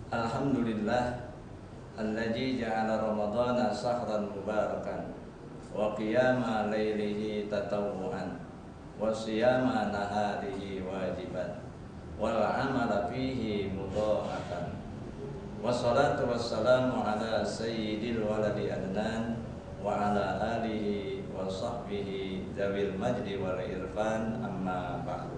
Alhamdulillah alladzi ja'ala ramadhana shahran mubarakan wa qiyama lailihi tatawwu'an wa siyama naharihi wajiban wal amala fihi mudha'afan. Wassalatu wassalamu ala sayyidil waladi adnan wa ala alihi wa sahbihi dzawil majdi wal irfan, amma ba'du.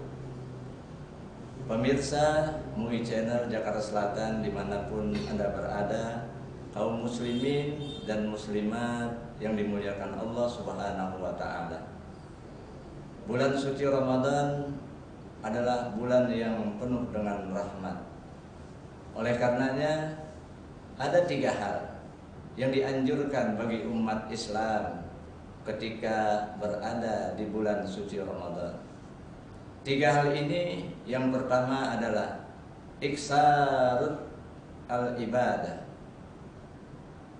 Pemirsa MUI Channel Jakarta Selatan dimanapun Anda berada, kaum muslimin dan muslimat yang dimuliakan Allah Subhanahu wa Ta'ala. Bulan suci Ramadan adalah bulan yang penuh dengan rahmat. Oleh karenanya ada 3 hal yang dianjurkan bagi umat Islam ketika berada di bulan suci Ramadan. 3 hal ini, yang pertama adalah iksar al-ibadah.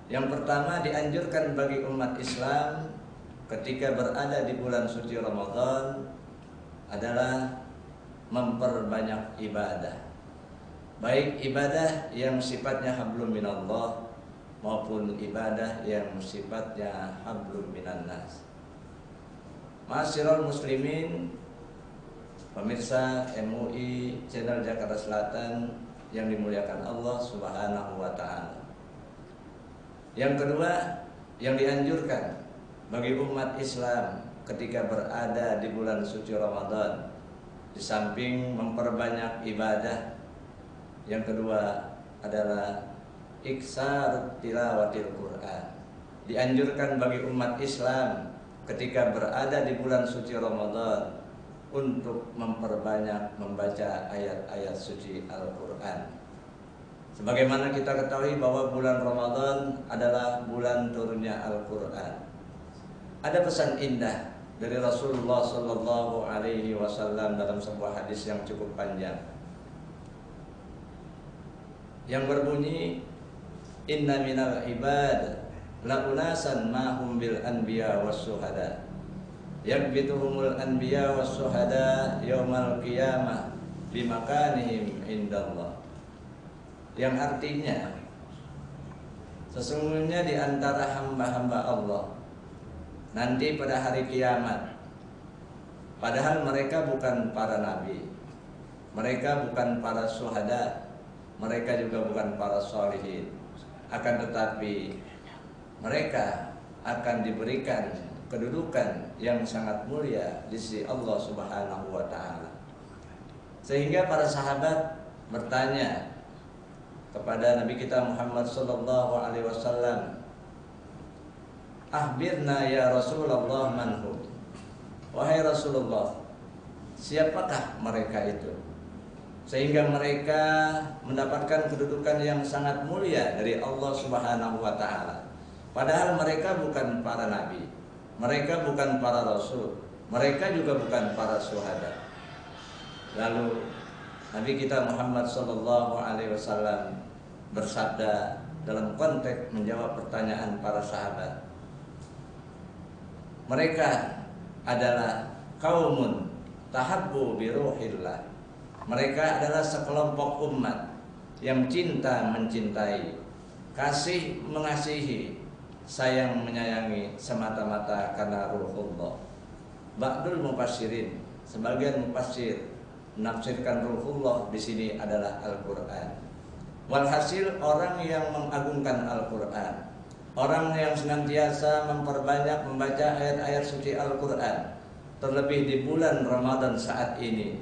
Yang pertama dianjurkan bagi umat Islam ketika berada di bulan suci Ramadan adalah memperbanyak ibadah. Baik ibadah yang sifatnya hablum minallah maupun ibadah yang sifatnya hablum minannas. Ma'asyiral muslimin, pemirsa MUI Channel Jakarta Selatan yang dimuliakan Allah Subhanahu wa Ta'ala. Yang kedua yang dianjurkan bagi umat Islam ketika berada di bulan suci Ramadan, di samping memperbanyak ibadah, yang kedua adalah iksar tilawatil Quran. Dianjurkan bagi umat Islam ketika berada di bulan suci Ramadan untuk memperbanyak membaca ayat-ayat suci Al-Quran. Sebagaimana kita ketahui bahwa bulan Ramadan adalah bulan turunnya Al-Quran. Ada pesan indah dari Rasulullah Sallallahu Alaihi Wasallam dalam sebuah hadis yang cukup panjang, yang berbunyi, inna minal ibad la unasan mahum bil anbiya was suhada yakbituhumul anbiya was suhada yaumal qiyamah bimakanihim indallah. Yang artinya, sesungguhnya di antara hamba-hamba Allah nanti pada hari kiamat, padahal mereka bukan para nabi, mereka bukan para syuhada, mereka juga bukan para sholihin, akan tetapi mereka akan diberikan kedudukan yang sangat mulia di sisi Allah Subhanahu wa Ta'ala. Sehingga para sahabat bertanya kepada Nabi kita Muhammad sallallahu alaihi wasallam, "Akhbirna ya Rasulullah manhum." Wahai Rasulullah, siapakah mereka itu sehingga mereka mendapatkan kedudukan yang sangat mulia dari Allah Subhanahu wa Ta'ala? Padahal mereka bukan para nabi, mereka bukan para rasul, mereka juga bukan para syuhada. Lalu Nabi kita Muhammad sallallahu alaihi wasallam bersabda dalam konteks menjawab pertanyaan para sahabat, mereka adalah qaumun tahabbu bi ruhillah. Mereka adalah sekelompok umat yang cinta mencintai, kasih mengasihi, sayang menyayangi semata-mata karena ruhullah. Ba'dul mufassirin, sebagian mufassir menafsirkan ruhullah di sini adalah Al-Qur'an. Walhasil, orang yang mengagungkan Al-Qur'an, orang yang senantiasa memperbanyak membaca ayat-ayat suci Al-Qur'an, terlebih di bulan Ramadan saat ini,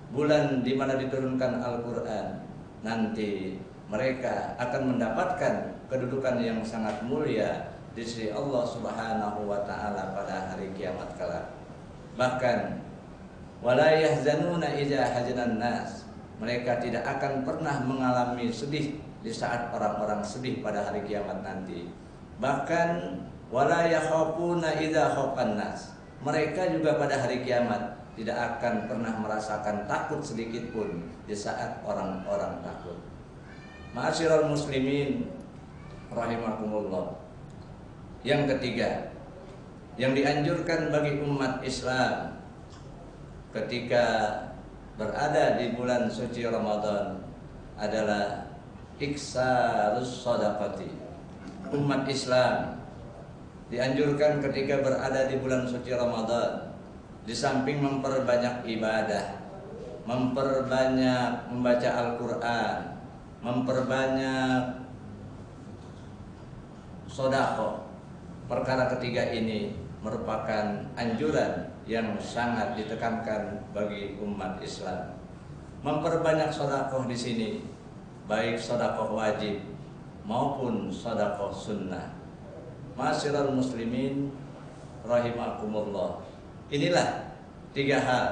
bulan di mana diturunkan Al-Qur'an, nanti mereka akan mendapatkan kedudukan yang sangat mulia di sisi Allah Subhanahu wa Ta'ala pada hari kiamat kelak. Bahkan wala yahzanuna idza hajanan nas, mereka tidak akan pernah mengalami sedih di saat orang-orang sedih pada hari kiamat nanti. Bahkan wala yakhafuna idza khafan nas, mereka juga pada hari kiamat tidak akan pernah merasakan takut sedikit pun di saat orang-orang takut. Ma'asyiral muslimin rahimakumullah. Yang ketiga yang dianjurkan bagi umat Islam ketika berada di bulan suci Ramadan adalah iksarus shadaqati. Umat Islam dianjurkan ketika berada di bulan suci Ramadan, di samping memperbanyak ibadah, memperbanyak membaca Al-Quran, memperbanyak sedekah. Perkara ketiga ini merupakan anjuran yang sangat ditekankan bagi umat Islam. Memperbanyak sedekah di sini, baik sedekah wajib maupun sedekah sunnah. Ma'asyiral muslimin rahimakumullah. Inilah tiga hal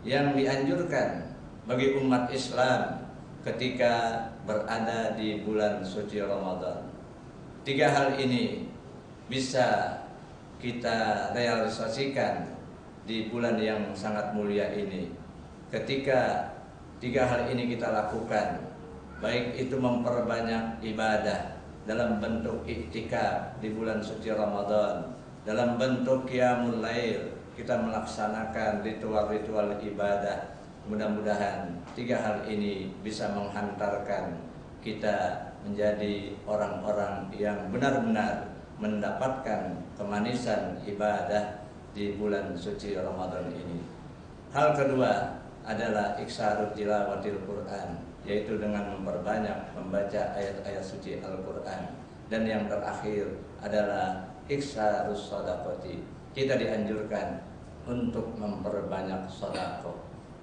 yang dianjurkan bagi umat Islam ketika berada di bulan suci Ramadan. Tiga hal ini bisa kita realisasikan di bulan yang sangat mulia ini. Ketika tiga hal ini kita lakukan, baik itu memperbanyak ibadah dalam bentuk iktikaf di bulan suci Ramadan, dalam bentuk qiyamul lail, kita melaksanakan ritual-ritual ibadah. Mudah-mudahan tiga hal ini bisa menghantarkan kita menjadi orang-orang yang benar-benar mendapatkan kemanisan ibadah di bulan suci Ramadan ini. Hal kedua adalah iksarut tilawatil Quran, yaitu dengan memperbanyak membaca ayat-ayat suci Al-Quran. Dan yang terakhir adalah iksarus shadaqati. Kita dianjurkan untuk memperbanyak sedekah.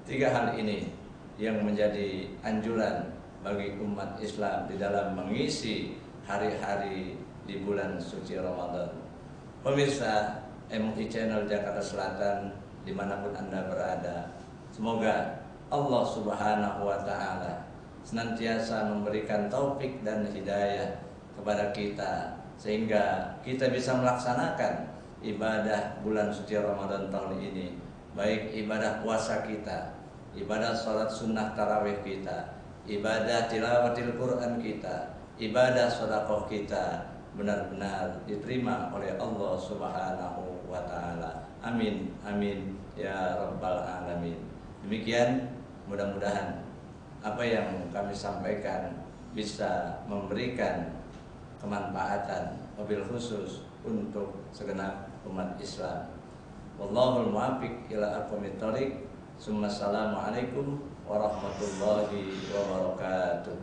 Tiga hal ini yang menjadi anjuran bagi umat Islam di dalam mengisi hari-hari di bulan suci Ramadan. Pemirsa MUI Channel Jakarta Selatan dimanapun Anda berada, semoga Allah Subhanahu wa Ta'ala senantiasa memberikan taufik dan hidayah kepada kita, sehingga kita bisa melaksanakan ibadah bulan suci Ramadan tahun ini, baik ibadah puasa kita, ibadah salat sunnah tarawih kita, ibadah tilawatil Quran kita, ibadah sedekah kita benar-benar diterima oleh Allah Subhanahu wa Ta'ala. Amin, amin ya rabbal alamin. Demikian, mudah-mudahan apa yang kami sampaikan bisa memberikan kemanfaatan, wabil khusus untuk segenap umat Islam. Wallahul muwaffiq ila aqwamit thoriq. Assalamualaikum warahmatullahi wabarakatuh.